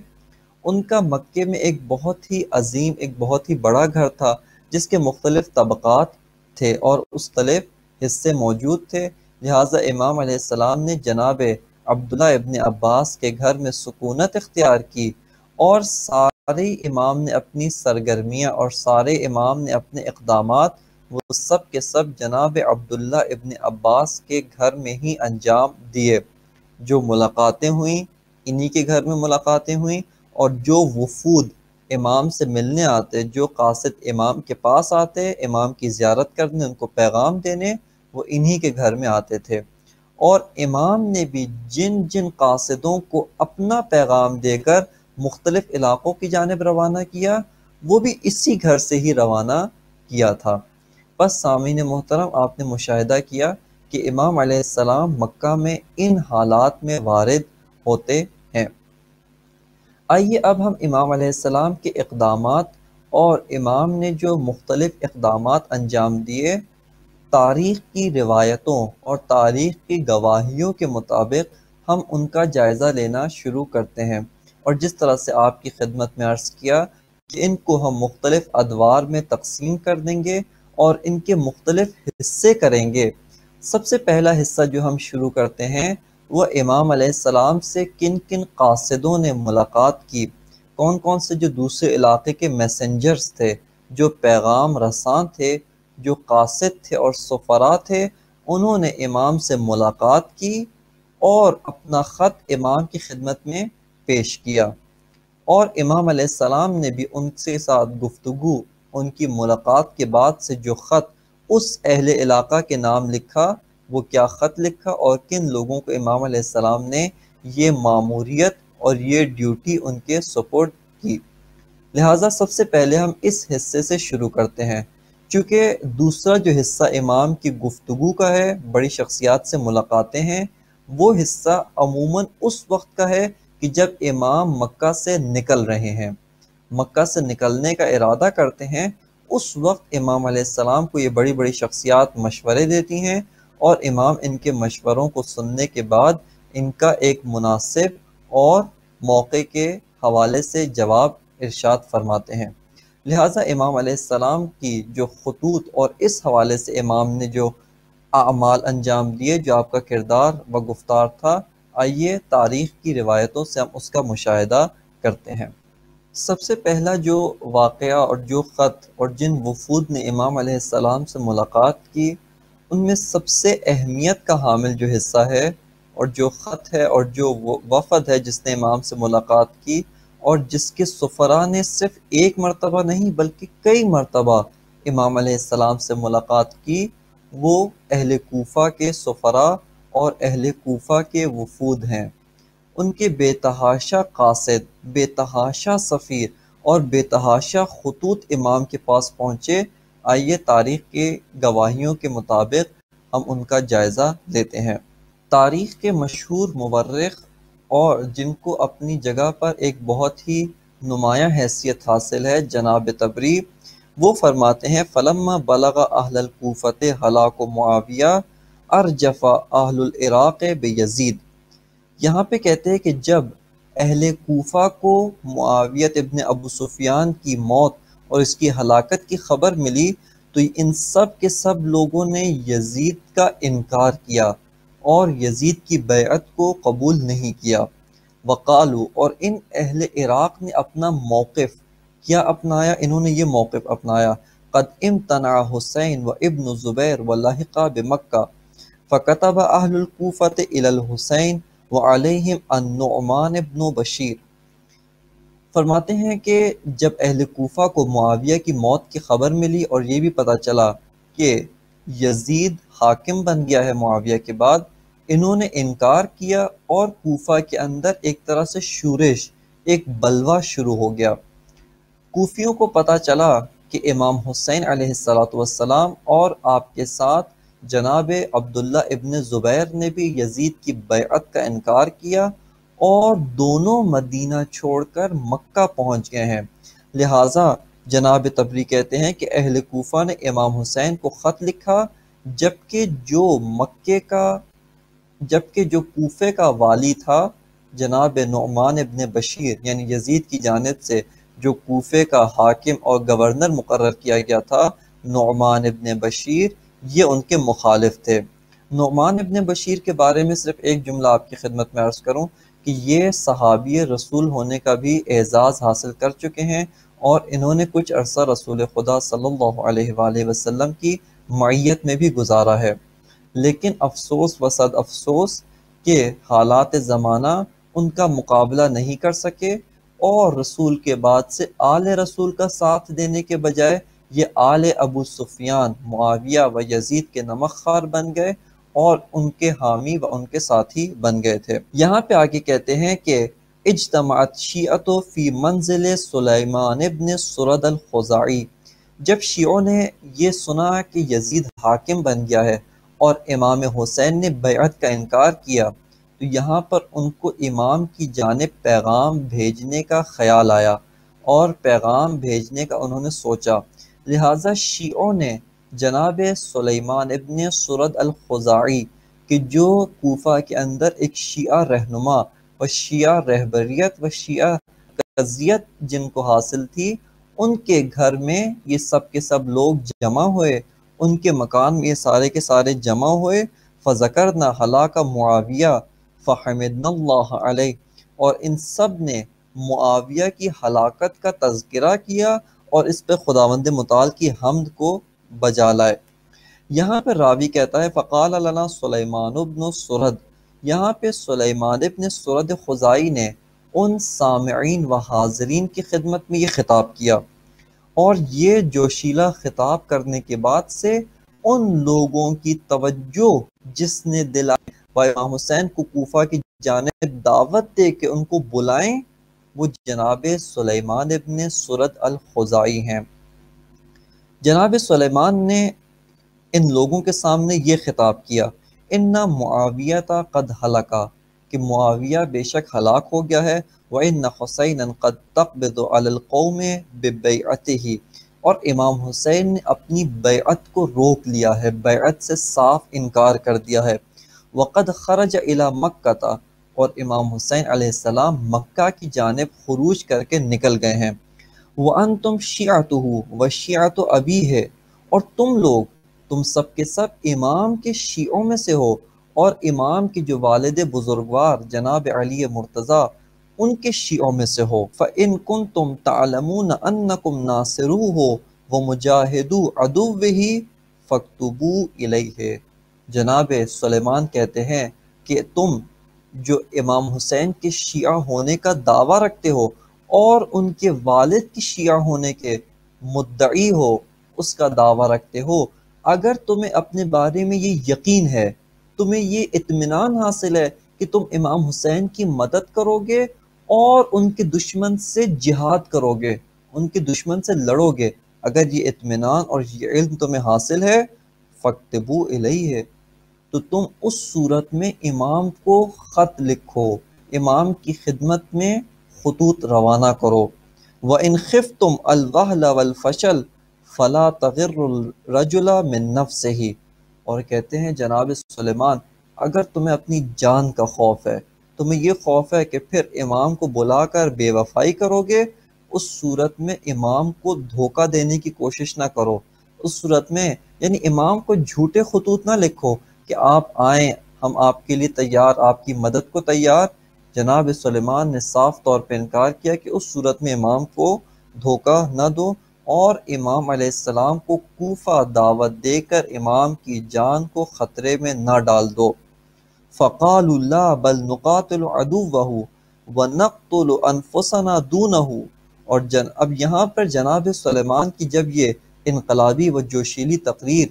ان کا مکے میں ایک بہت ہی عظیم، ایک بہت ہی بڑا گھر تھا جس کے مختلف طبقات تھے اور مختلف حصے موجود تھے، لہٰذا امام علیہ السلام نے جناب عبداللہ ابن عباس کے گھر میں سکونت اختیار کی، اور سارے امام نے اپنی سرگرمیاں اور سارے امام نے اپنے اقدامات وہ سب کے سب جناب عبداللہ ابن عباس کے گھر میں ہی انجام دیے۔ جو ملاقاتیں ہوئیں انہی کے گھر میں ملاقاتیں ہوئیں، اور جو وفود امام سے ملنے آتے، جو قاصد امام کے پاس آتے امام کی زیارت کرنے، ان کو پیغام دینے، وہ انہی کے گھر میں آتے تھے، اور امام نے بھی جن جن قاصدوں کو اپنا پیغام دے کر مختلف علاقوں کی جانب روانہ کیا، وہ بھی اسی گھر سے ہی روانہ کیا تھا۔ بس سامعین محترم، آپ نے مشاہدہ کیا کہ امام علیہ السلام مکہ میں ان حالات میں وارد ہوتے ہیں۔ آئیے اب ہم امام علیہ السلام کے اقدامات اور امام نے جو مختلف اقدامات انجام دیے، تاریخ کی روایتوں اور تاریخ کی گواہیوں کے مطابق ہم ان کا جائزہ لینا شروع کرتے ہیں، اور جس طرح سے آپ کی خدمت میں عرض کیا کہ ان کو ہم مختلف ادوار میں تقسیم کر دیں گے اور ان کے مختلف حصے کریں گے۔ سب سے پہلا حصہ جو ہم شروع کرتے ہیں وہ امام علیہ السلام سے کن کن قاصدوں نے ملاقات کی، کون کون سے جو دوسرے علاقے کے میسنجرز تھے، جو پیغام رساں تھے، جو قاصد تھے اور سفراء تھے، انہوں نے امام سے ملاقات کی اور اپنا خط امام کی خدمت میں پیش کیا، اور امام علیہ السلام نے بھی ان کے ساتھ گفتگو، ان کی ملاقات کے بعد سے جو خط اس اہل علاقہ کے نام لکھا، وہ کیا خط لکھا اور کن لوگوں کو امام علیہ السلام نے یہ ماموریت اور یہ ڈیوٹی ان کے سپورٹ کی۔ لہٰذا سب سے پہلے ہم اس حصے سے شروع کرتے ہیں چونکہ دوسرا جو حصہ امام کی گفتگو کا ہے، بڑی شخصیات سے ملاقاتیں ہیں، وہ حصہ عموماً اس وقت کا ہے کہ جب امام مکہ سے نکل رہے ہیں، مکہ سے نکلنے کا ارادہ کرتے ہیں، اس وقت امام علیہ السلام کو یہ بڑی بڑی شخصیات مشورے دیتی ہیں، اور امام ان کے مشوروں کو سننے کے بعد ان کا ایک مناسب اور موقع کے حوالے سے جواب ارشاد فرماتے ہیں۔ لہٰذا امام علیہ السلام کی جو خطوط اور اس حوالے سے امام نے جو اعمال انجام دیے، جو آپ کا کردار و گفتار تھا، آئیے تاریخ کی روایتوں سے ہم اس کا مشاہدہ کرتے ہیں۔ سب سے پہلا جو واقعہ اور جو خط اور جن وفود نے امام علیہ السلام سے ملاقات کی، ان میں سب سے اہمیت کا حامل جو حصہ ہے اور جو خط ہے اور جو وفد ہے جس نے امام سے ملاقات کی، اور جس کے سفراء نے صرف ایک مرتبہ نہیں بلکہ کئی مرتبہ امام علیہ السلام سے ملاقات کی، وہ اہل کوفہ کے سفراء اور اہل کوفہ کے وفود ہیں۔ ان کے بے تحاشا قاصد، بے تحاشا سفیر اور بے تحاشا خطوط امام کے پاس پہنچے۔ آئیے تاریخ کے گواہیوں کے مطابق ہم ان کا جائزہ لیتے ہیں۔ تاریخ کے مشہور مورخ اور جن کو اپنی جگہ پر ایک بہت ہی نمایاں حیثیت حاصل ہے، جناب طبری، وہ فرماتے ہیں فلما بلغ اہل الکوفۃ ہلاک معاویہ ارجف اہل العراق بیزید۔ یہاں پہ کہتے ہیں کہ جب اہل کوفہ کو معاویہ ابن ابو سفیان کی موت اور اس کی ہلاکت کی خبر ملی تو ان سب کے سب لوگوں نے یزید کا انکار کیا اور یزید کی بیعت کو قبول نہیں کیا۔ وقالو، اور ان اہل عراق نے اپنا موقف کیا اپنایا، انہوں نے یہ موقف اپنایا، قد امتنع حسین و ابن زبیر و لحقا بمکہ فکتب اہل الکوفۃ الی الحسین وعلیہم النعمان ابن بشیر۔ فرماتے ہیں کہ جب اہل کوفہ کو معاویہ کی موت کی خبر ملی اور یہ بھی پتہ چلا کہ یزید حاکم بن گیا ہے معاویہ کے بعد، انہوں نے انکار کیا اور کوفہ کے اندر ایک طرح سے شورش، ایک بلوہ شروع ہو گیا۔ کوفیوں کو پتہ چلا کہ امام حسین علیہ السلام اور آپ کے ساتھ جناب عبداللہ ابن زبیر نے بھی یزید کی بیعت کا انکار کیا اور دونوں مدینہ چھوڑ کر مکہ پہنچ گئے ہیں۔ لہٰذا جناب طبری کہتے ہیں کہ اہل کوفہ نے امام حسین کو خط لکھا، جبکہ جو کوفے کا والی تھا جناب نعمان ابن بشیر، یعنی یزید کی جانب سے جو کوفے کا حاکم اور گورنر مقرر کیا گیا تھا، نعمان ابن بشیر، یہ ان کے مخالف تھے۔ نعمان ابن بشیر کے بارے میں صرف ایک جملہ آپ کی خدمت میں عرض کروں کہ یہ صحابی رسول ہونے کا بھی اعزاز حاصل کر چکے ہیں اور انہوں نے کچھ عرصہ رسول خدا صلی اللہ علیہ وآلہ وسلم کی معیت میں بھی گزارا ہے، لیکن افسوس و صد افسوس کہ حالات زمانہ ان کا مقابلہ نہیں کر سکے اور رسول کے بعد سے آل رسول کا ساتھ دینے کے بجائے یہ آل ابو سفیان، معاویہ و یزید کے نمک خوار بن گئے اور ان کے حامی و ان کے ساتھی بن گئے تھے۔ یہاں پہ آگے کہتے ہیں کہ اجتماعت شیعت فی منزل سلیمان ابن سرد الخزاعی۔ جب شیعوں نے یہ سنا کہ یزید حاکم بن گیا ہے اور امام حسین نے بیعت کا انکار کیا تو یہاں پر ان کو امام کی جانب پیغام بھیجنے کا خیال آیا اور پیغام بھیجنے کا انہوں نے سوچا۔ لہٰذا شیعوں نے جناب سلیمان ابن سرد الخزاعی کہ جو کوفہ کے اندر ایک شیعہ رہنما و شیعہ رہبریت و شیعہ قضیت جن کو حاصل تھی، ان کے گھر میں یہ سب کے سب لوگ جمع ہوئے، ان کے مکان میں یہ سارے کے سارے جمع ہوئے۔ فذکرنا ہلاک معاویہ فحمدنا اللہ علیہ، اور ان سب نے معاویہ کی ہلاکت کا تذکرہ کیا اور اس پہ خداوند متعال کی حمد کو بجا لائے۔ یہاں پہ راوی کہتا ہے فقال لنا سلیمان ابن سرد، یہاں پہ سلیمان ابن سرد خزائی نے ان سامعین و حاضرین کی خدمت میں یہ خطاب کیا، اور یہ جوشیلا خطاب کرنے کے بعد سے ان لوگوں کی توجہ جس نے دلائی و امام حسین کو کوفہ کی جانب دعوت دے کہ ان کو بلائیں، وہ جناب سلیمان ابن سرد الخزائی ہیں۔ جناب سلیمان نے ان لوگوں کے سامنے یہ خطاب کیا، ان معاویہ قد ہلکا، کہ معاویہ بے شک ہلاک ہو گیا ہے، وَإِنَّ حُسَيْنًا قَدْ تَقْبِضُ عَلَى الْقَوْمِ بِبَيْعَتِهِ، اور امام حسین نے اپنی بیعت کو روک لیا ہے، بیعت سے صاف انکار کر دیا ہے۔ وَقَدْ خَرَجَ إِلَى مَكَّةَ، اور امام حسین علیہ السلام مکہ کی جانب خروج کر کے نکل گئے ہیں۔ وَأَنْتُمْ شِيعَتُهُ وَشِيعَةُ أَبِيهِ، اور تم سب کے سب امام کے شیعوں میں سے ہو، اور امام کی جو والد بزرگوار جناب علی مرتضیٰ ان کے شیعوں میں سے ہو۔ فَإِن كُنتُمْ تَعْلَمُونَ أَنَّكُمْ نَاصِرُوهُ وَمُجَاهِدُو عَدُوِّهِ فَاكْتُبُوا إِلَيْهِ، جناب سلیمان کہتے ہیں کہ تم جو امام حسین کے شیعہ ہونے کا دعویٰ رکھتے ہو اور ان کے والد کی شیعہ ہونے کے مدعی ہو، اس کا دعویٰ رکھتے ہو، اگر تمہیں اپنے بارے میں یہ یقین ہے، تمہیں یہ اطمینان حاصل ہے کہ تم امام حسین کی مدد کرو گے اور ان کے دشمن سے جہاد کرو گے، ان کے دشمن سے لڑو گے، اگر یہ اطمینان اور یہ علم تمہیں حاصل ہے، فَاكْتُبُوا إِلَيْهِ، تو تم اس صورت میں امام کو خط لکھو، امام کی خدمت میں خطوط روانہ کرو۔ وَإِنْ خِفْتُمْ الْوَهْلَ وَالْفَشَلَ فَلَا تَغِرُّ الرَّجُلَ مِنْ نَفْسِهِ، اور کہتے ہیں جناب سلیمان اگر تمہیں اپنی جان کا خوف ہے، تمہیں یہ خوف ہے کہ پھر امام کو بلا کر بے وفائی کرو گے، اس صورت میں امام کو دھوکہ دینے کی کوشش نہ کرو، اس صورت میں یعنی امام کو جھوٹے خطوط نہ لکھو کہ آپ آئیں، ہم آپ کے لیے تیار، آپ کی مدد کو تیار۔ جناب سلیمان نے صاف طور پہ انکار کیا کہ اس صورت میں امام کو دھوکہ نہ دو، اور امام علیہ السلام کو کوفہ دعوت دے کر امام کی جان کو خطرے میں نہ ڈال دو۔ فَقَالُوا لَا بَلْ نُقَاتِلُ عَدُوَّهُ وَنَقْتُلُ أَنفُسَنَا دُونَهُ، اور اب یہاں پر جناب سلیمان کی جب یہ انقلابی و جوشیلی تقریر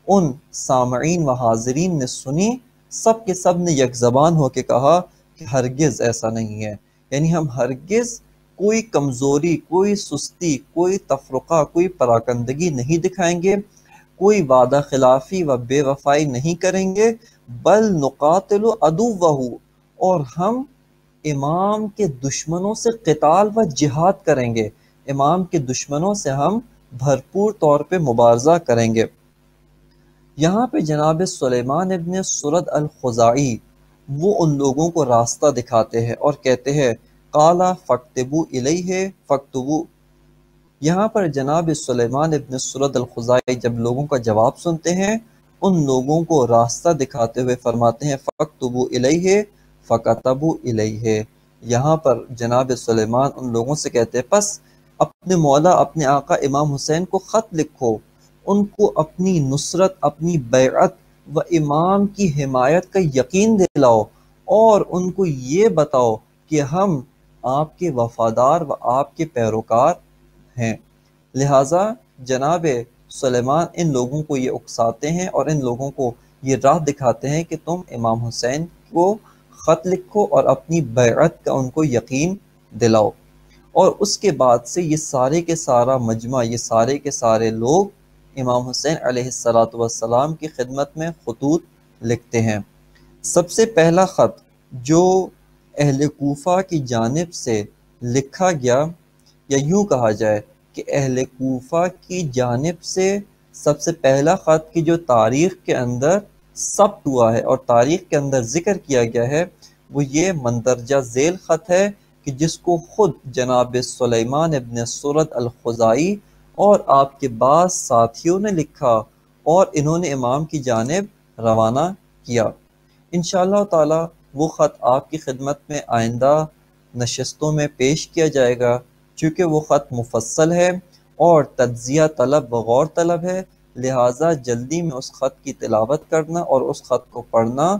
ان سامعین و حاضرین نے سنی، سب کے سب نے یک زبان ہو کے کہا کہ ہرگز ایسا نہیں ہے، یعنی ہم ہرگز کوئی کمزوری، کوئی سستی، کوئی تفرقہ، کوئی پراکندگی نہیں دکھائیں گے، کوئی وعدہ خلافی و بے وفائی نہیں کریں گے، بل نقاتل عدوہ، اور ہم امام کے دشمنوں سے قتال و جہاد کریں گے، امام کے دشمنوں سے ہم بھرپور طور پہ مبارزہ کریں گے۔ یہاں پہ جناب سلیمان ابن سرد الخزاعی وہ ان لوگوں کو راستہ دکھاتے ہیں اور کہتے ہیں قال فاکتبوا الیہ فاکتبوا، یہاں پر جناب سلیمان ابن سرد الخزاعی جب لوگوں کا جواب سنتے ہیں، ان لوگوں کو راستہ دکھاتے ہوئے فرماتے ہیں فاکتبوا الیہ فکتبوا الیہ، یہاں پر جناب سلیمان ان لوگوں سے کہتے ہیں پس اپنے مولا، اپنے آقا امام حسین کو خط لکھو، ان کو اپنی نصرت، اپنی بیعت و امام کی حمایت کا یقین دلاؤ، اور ان کو یہ بتاؤ کہ ہم آپ کے وفادار و آپ کے پیروکار ہیں۔ لہٰذا جناب سلیمان ان لوگوں کو یہ اکساتے ہیں اور ان لوگوں کو یہ راہ دکھاتے ہیں کہ تم امام حسین کو خط لکھو اور اپنی بیعت کا ان کو یقین دلاؤ۔ اور اس کے بعد سے یہ سارے کے سارا مجمع، یہ سارے کے سارے لوگ امام حسین علیہ السلام کی خدمت میں خطوط لکھتے ہیں۔ سب سے پہلا خط جو اہل کوفہ کی جانب سے لکھا گیا، یا یوں کہا جائے کہ اہل کوفہ کی جانب سے سب سے پہلا خط کی جو تاریخ کے اندر ثبت ہوا ہے اور تاریخ کے اندر ذکر کیا گیا ہے، وہ یہ مندرجہ ذیل خط ہے کہ جس کو خود جناب سلیمان ابن سرد الخزاعی اور آپ کے بعض ساتھیوں نے لکھا اور انہوں نے امام کی جانب روانہ کیا۔ انشاءاللہ تعالی وہ خط آپ کی خدمت میں آئندہ نشستوں میں پیش کیا جائے گا، چونکہ وہ خط مفصل ہے اور تجزیہ طلب و غور طلب ہے، لہٰذا جلدی میں اس خط کی تلاوت کرنا اور اس خط کو پڑھنا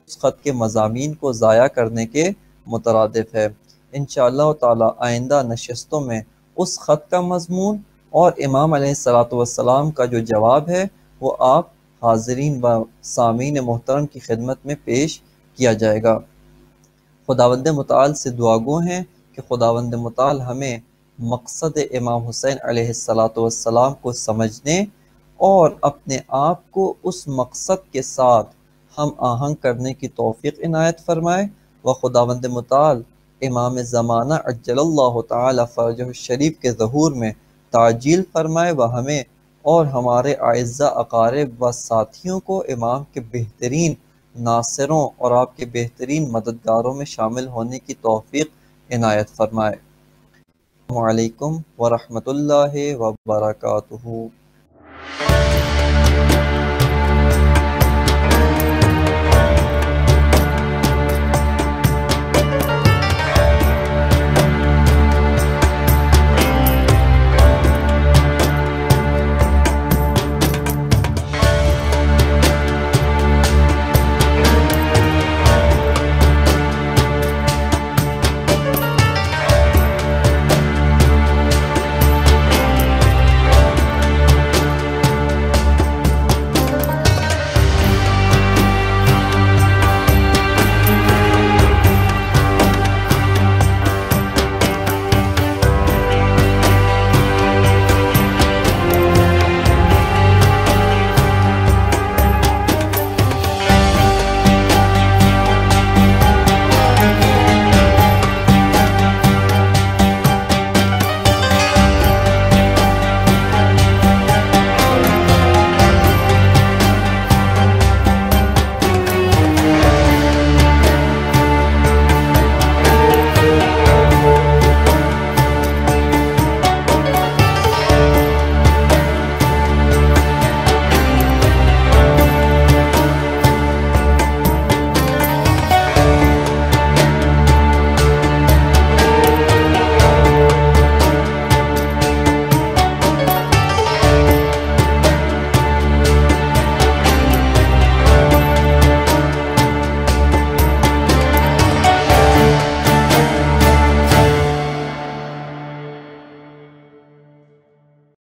اس خط کے مضامین کو ضائع کرنے کے مترادف ہے۔ انشاءاللہ تعالی آئندہ نشستوں میں اس خط کا مضمون اور امام علیہ السلام کا جو جواب ہے وہ آپ حاضرین و سامعین محترم کی خدمت میں پیش کیا جائے گا۔ خداوند متعال سے دعا گو ہیں کہ خداوند متعال ہمیں مقصد امام حسین علیہ السلام کو سمجھنے اور اپنے آپ کو اس مقصد کے ساتھ ہم آہنگ کرنے کی توفیق عنایت فرمائے، و خداوند متعال امام زمانہ عجل اللہ تعالی فرجہ الشریف کے ظہور میں تعجیل فرمائے، و ہمیں اور ہمارے اعزاء اقارب و ساتھیوں کو امام کے بہترین ناصروں اور آپ کے بہترین مددگاروں میں شامل ہونے کی توفیق عنایت فرمائے۔ السلام علیکم ورحمۃ اللہ وبرکاتہ۔